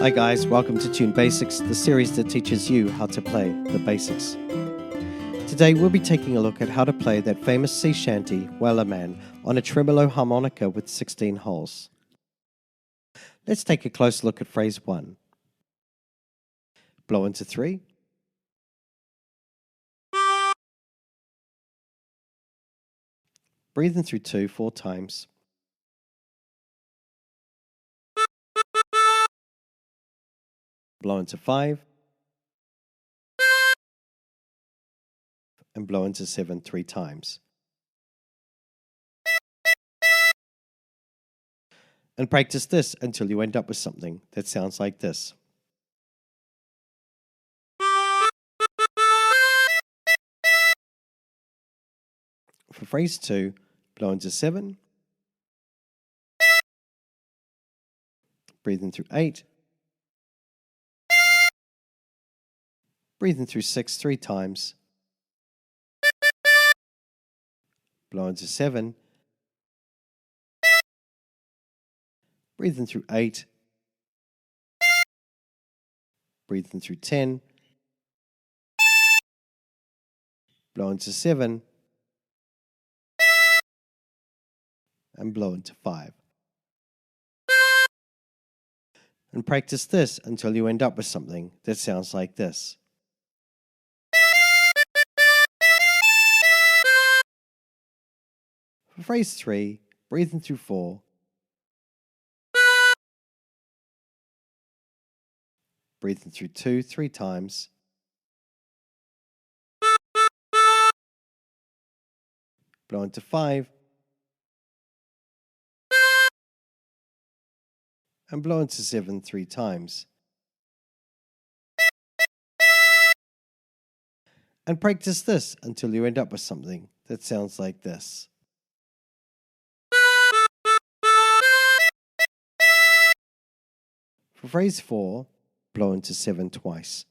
Hi guys, welcome to Tune Basics, the series that teaches you how to play the basics. Today we'll be taking a look at how to play that famous sea shanty, Wellerman, on a tremolo harmonica with 16 holes. Let's take a close look at phrase 1. Blow into 3. Breathe in through 2 4 times. Blow into 5. And blow into 7 3 times. And practice this until you end up with something that sounds like this. For phrase 2, blow into 7. Breathe in through 8. Breathe in through 6 3 times. Blow into 7. Breathe in through 8. Breathe in through 10. Blow into 7. And blow into 5. And practice this until you end up with something that sounds like this. For phrase 3, breathe in through 4. Breathe in through 2 3 times. Blow into 5. And blow into 7 3 times. And practice this until you end up with something that sounds like this. For phrase 4, blow into 7 twice.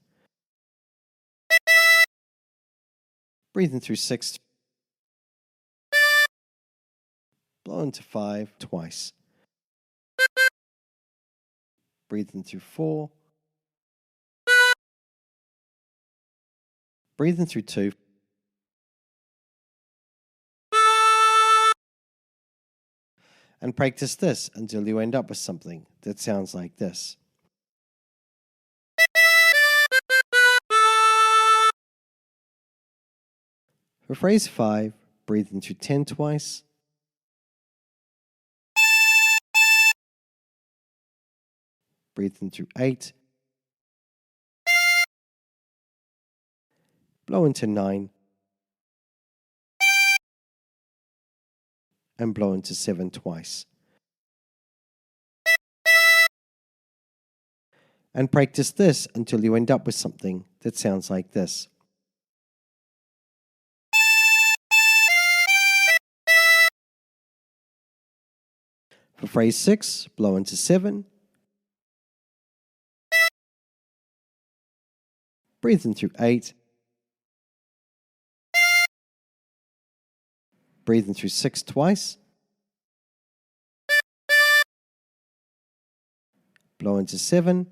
Breathe in through 6. Blow into 5 twice. Breathe in through 4. Breathe in through 2. And practice this until you end up with something that sounds like this. For phrase 5, breathe in through 10 twice. Breathe in through 8. Blow into 9. And blow into 7 twice. And practice this until you end up with something that sounds like this. For phrase 6, blow into 7. Breathe in through 8. Breathe in through 6 twice. Blow into 7.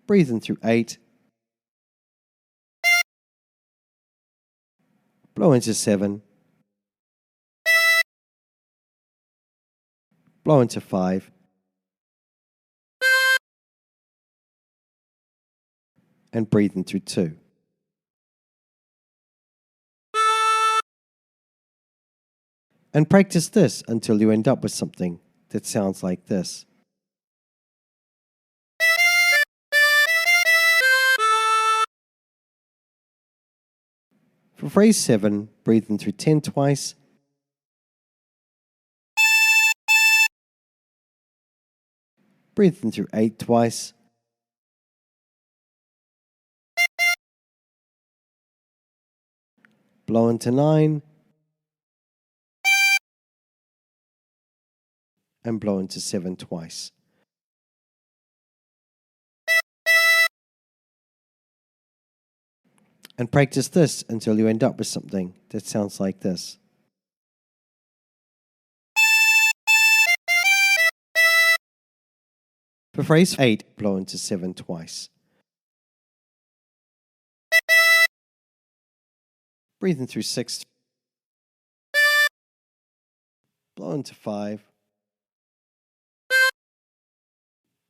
Breathe in through 8. Blow into 7. Blow into 5. And breathe in through 2. And practice this until you end up with something that sounds like this. For phrase 7, breathe in through 10 twice. Breathe in through 8 twice. Blow into 9. And blow into 7 twice. And practice this until you end up with something that sounds like this. For phrase 8, blow into 7 twice. Breathe in through 6. Blow into 5.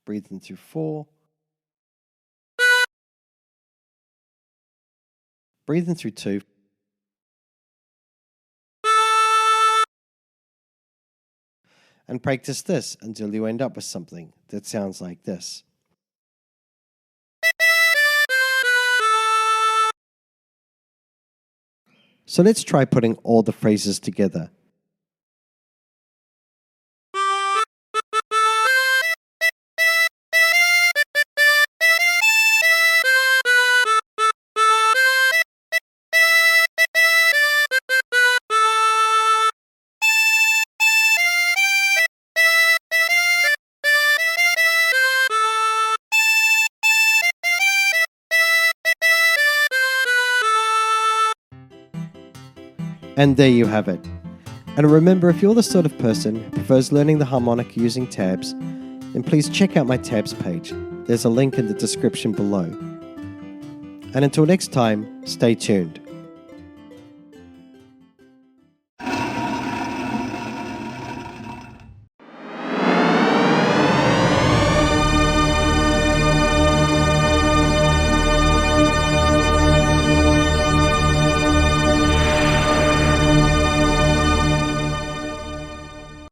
Breathe in through 4. Breathe in through 2. And practice this until you end up with something that sounds like this. So let's try putting all the phrases together. And there you have it. And remember, if you're the sort of person who prefers learning the harmonica using tabs, then please check out my tabs page. There's a link in the description below. And until next time, stay tuned.